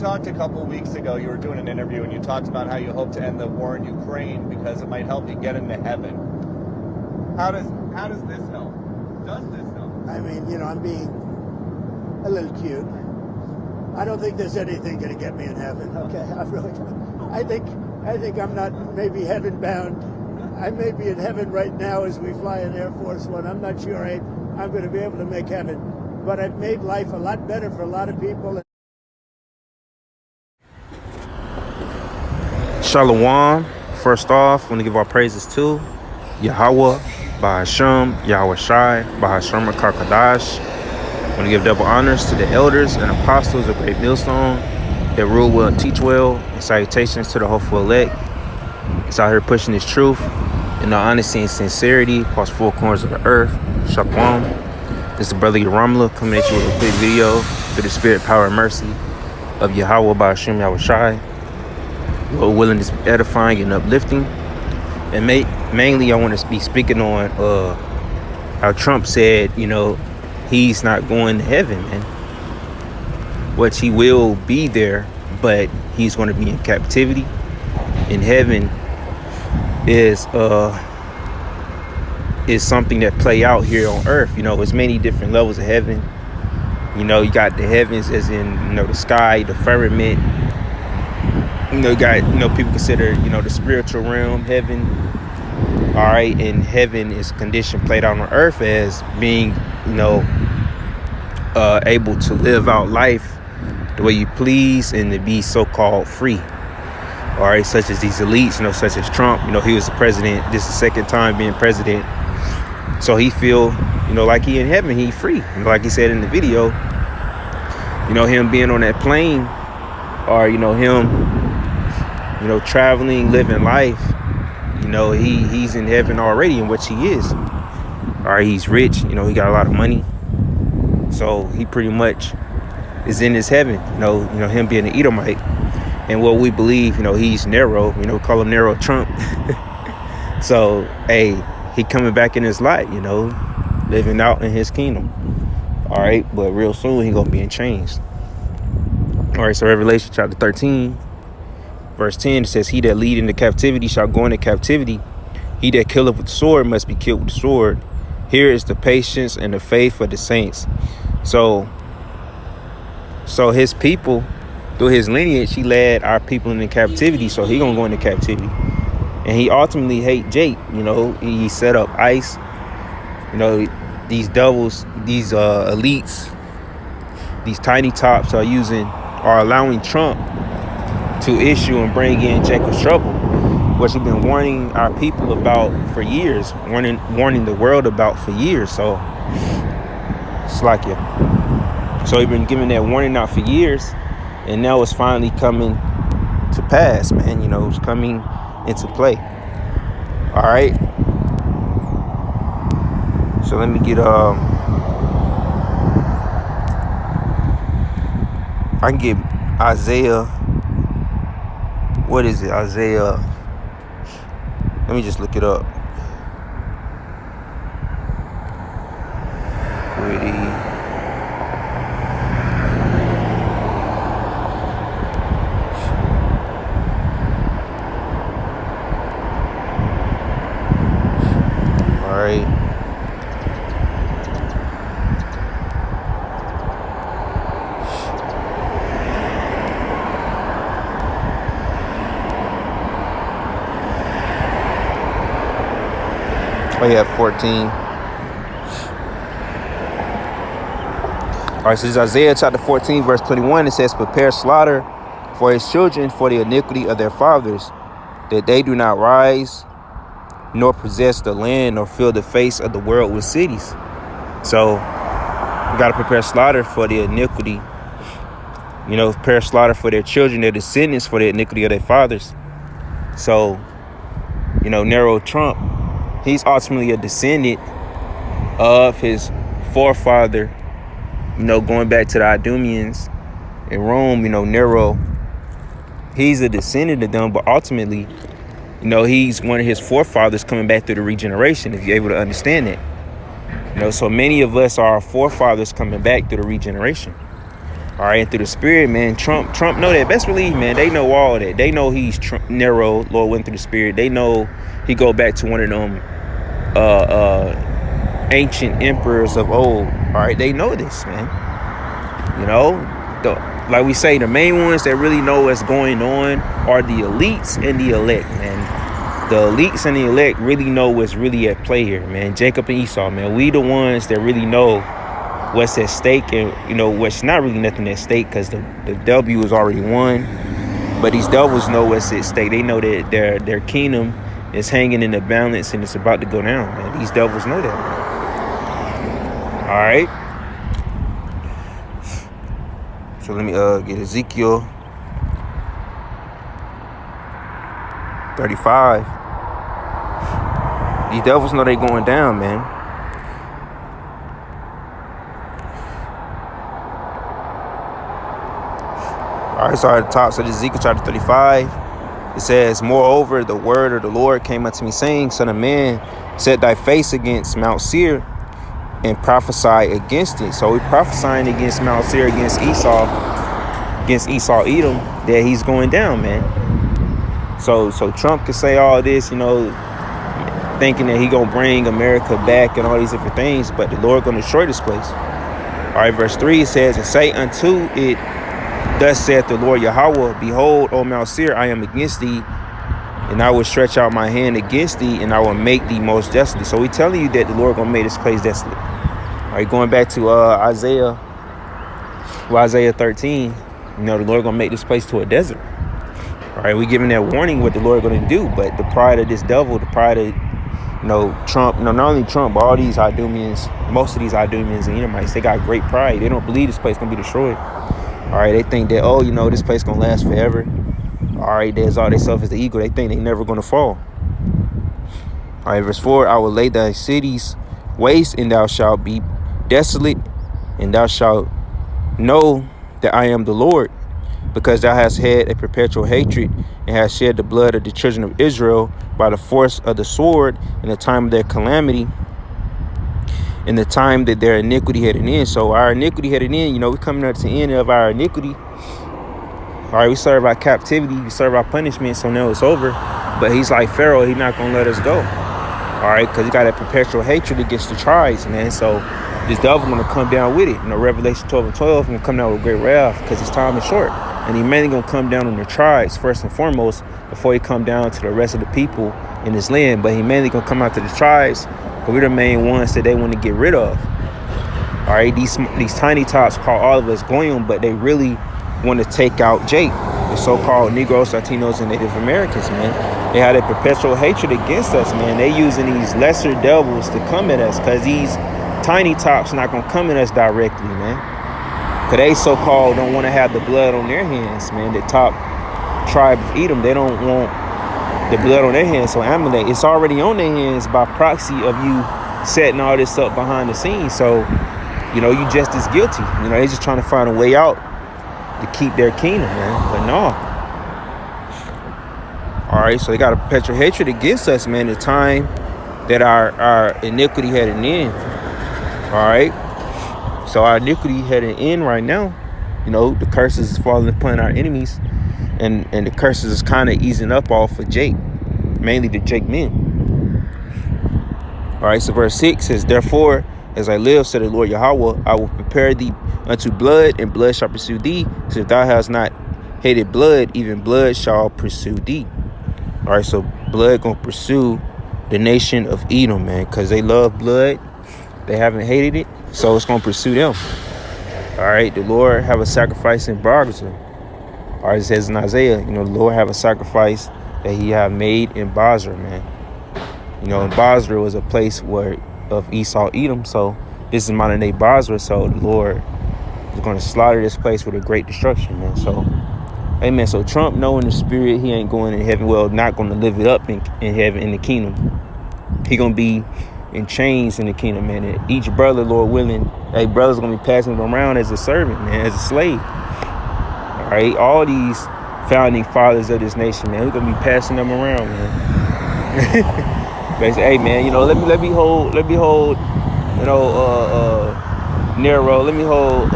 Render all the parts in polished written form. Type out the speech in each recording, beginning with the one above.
Talked a couple weeks ago, you were doing an interview and you talked about how you hope to end the war in Ukraine because it might help you get into heaven. How does this help? Does this help? I mean, you know, I'm being a little cute. I don't think there's anything going to get me in heaven. Okay, I really don't. I think I'm not maybe heaven bound. I may be in heaven right now as we fly in Air Force One. I'm not sure I'm going to be able to make heaven, but I've made life a lot better for a lot of people. Shalom. First off, I want to give our praises to Yahweh, Bahashem, Yahweh Shai, Bahashem Karkadash. I want to give double honors to the elders and apostles of Great Millstone that rule well and teach well. And salutations to the hopeful elect. It's out here pushing this truth in all honesty and sincerity across four corners of the earth. Shalom. This is Brother Yaramla coming at you with a quick video through the spirit, power, and mercy of Yahweh, Bahashem, Yahweh Shai. Lord willing, to be edifying and uplifting. And mainly I want to be speaking on how Trump said, you know, he's not going to heaven, man. Which he will be there, but he's going to be in captivity. In heaven is something that play out here on earth. You know, there's many different levels of heaven. You know, you got the heavens as in, you know, the sky, the firmament. You know, people consider, you know, the spiritual realm heaven. All right, and heaven is conditioned played out on earth as being, you know, able to live out life the way you please and to be so-called free. All right, such as these elites, you know, such as Trump. You know, he was the president. This is the second time being president. So he feel, you know, like he in heaven, he free. And like he said in the video, you know, him being on that plane, or, you know, him, you know, traveling, living life, you know, he's in heaven already, in which he is. All right, he's rich, you know, he got a lot of money. So he pretty much is in his heaven, you know, him being an Edomite. And what we believe, you know, he's Nero, you know, call him Nero Trump. So, hey, he coming back in his light, you know, living out in his kingdom. All right, but real soon he gonna be in chains. All right, so Revelation chapter 13. Verse 10, it says, he that lead into captivity shall go into captivity. He that killeth with the sword must be killed with the sword. Here is the patience and the faith of the saints. So his people, through his lineage, he led our people into captivity. So he gonna go into captivity. And he ultimately hate Jake. You know, he set up ICE. You know, these devils, these elites, these tiny tops are allowing Trump to issue and bring in Jacob's trouble, which we've been warning our people about for years, warning the world about for years. So it's like, yeah. So we've been giving that warning out for years, and now it's finally coming to pass, man. You know, it's coming into play. All right. So let me get I can get Isaiah. What is it? Isaiah. Let me just look it up. All right. Oh yeah, 14. All right, so this is Isaiah chapter 14, verse 21. It says, prepare slaughter for his children for the iniquity of their fathers, that they do not rise, nor possess the land, nor fill the face of the world with cities. So you got to prepare slaughter for the iniquity. You know, prepare slaughter for their children, their descendants, for the iniquity of their fathers. So, you know, Nero Trump, he's ultimately a descendant of his forefather, you know, going back to the Idumeans in Rome. You know, Nero, he's a descendant of them, but ultimately, you know, he's one of his forefathers coming back through the regeneration, if you're able to understand it. You know, so many of us are our forefathers coming back through the regeneration. All right, and through the spirit, man, Trump know that. Best believe, man, they know all that. They know he's Nero, Lord went through the spirit. They know he go back to one of them ancient emperors of old. All right, they know this, man. You know, like we say, the main ones that really know what's going on are the elites and the elect, man. The elites and the elect really know what's really at play here, man. Jacob and Esau, man. We the ones that really know what's at stake, and you know what's not really nothing at stake, because the W is already won. But these devils know what's at stake. They know that their kingdom is hanging in the balance and it's about to go down, man. These devils know that. All right. So let me get Ezekiel 35. These devils know they going down, man. All right, so at the top, so Ezekiel chapter 35, it says, moreover, the word of the Lord came unto me, saying, Son of man, set thy face against Mount Seir and prophesy against it. So we're prophesying against Mount Seir, against Esau Edom, that he's going down, man. So Trump could say all this, you know, thinking that he gonna bring America back and all these different things, but the Lord gonna destroy this place. All right, verse 3, it says, and say unto it, thus saith the Lord Yahweh, behold, O Mount Seir, I am against thee, and I will stretch out my hand against thee, and I will make thee most desolate. So we telling you that the Lord gonna make this place desolate. All right, going back to Isaiah 13, you know, the Lord gonna make this place to a desert. All right, we giving that warning what the Lord gonna do, but the pride of this devil, the pride of, you know, Trump, no, not only Trump, but all these Idumeans, most of these Idumeans and Edomites, they got great pride. They don't believe this place gonna be destroyed. All right, they think that, oh, you know, this place gonna last forever. All right, they exalt themselves as the eagle. They think they never gonna fall. All right, verse 4, I will lay thy cities waste, and thou shalt be desolate, and thou shalt know that I am the Lord, because thou hast had a perpetual hatred, and hast shed the blood of the children of Israel by the force of the sword in the time of their calamity, in the time that their iniquity had an end. So our iniquity had an end. You know, we're coming up to the end of our iniquity. All right, we serve our captivity, we serve our punishment, so now it's over. But he's like Pharaoh, he's not gonna let us go. All right, because he got a perpetual hatred against the tribes, man. So this devil gonna come down with it. You know, Revelation 12:12 gonna come down with great wrath, because his time is short. And he mainly gonna come down on the tribes first and foremost, before he come down to the rest of the people in this land. But he mainly gonna come out to the tribes, but we're the main ones that they want to get rid of. All right, these tiny tots call all of us goyim, but they really want to take out Jake, the so-called Negroes, Latinos, and Native Americans, man. They had a perpetual hatred against us, man. They using these lesser devils to come at us, because these tiny tops not gonna come at us directly, man. Because they so-called don't want to have the blood on their hands, man. The top tribe of Edom, they don't want the blood on their hands. So Amalek, it's already on their hands by proxy of you setting all this up behind the scenes. So, you know, you just as guilty. You know, they're just trying to find a way out to keep their kingdom, man. But no. All right, so they got a perpetual hatred against us, man. The time that our iniquity had an end. All right, so our iniquity had an end right now. You know, the curses is falling upon our enemies, and the curses is kind of easing up off of Jake, mainly the Jake men. All right, so verse 6 says, therefore, as I live, said the Lord Yahweh, I will prepare thee unto blood, and blood shall pursue thee. So if thou hast not hated blood, even blood shall pursue thee. All right, so blood gonna pursue the nation of Edom, man, because they love blood. They haven't hated it, so it's gonna pursue them. All right, the Lord have a sacrifice in Barzah. All right, it says in Isaiah, you know, the Lord have a sacrifice that he have made in Basra, man. You know, and Basra was a place where of Esau Edom, so this is modern day Basra. So the Lord is going to slaughter this place with a great destruction, man. So, amen. So Trump, knowing the spirit, he ain't going in heaven. Well, not going to live it up in heaven, in the kingdom. He going to be in chains in the kingdom, man. And each brother, Lord willing, hey, brother's going to be passing them around as a servant, man, as a slave. All right, all these founding fathers of this nation, man, we're going to be passing them around, man. Basically, hey, man, you know, let me hold, you know, Nero, let me hold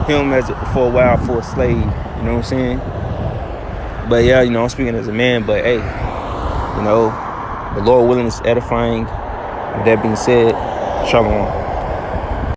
him as for a while for a slave. You know what I'm saying? But yeah, you know, I'm speaking as a man. But hey, you know, the Lord willing is edifying. With that being said, shalom.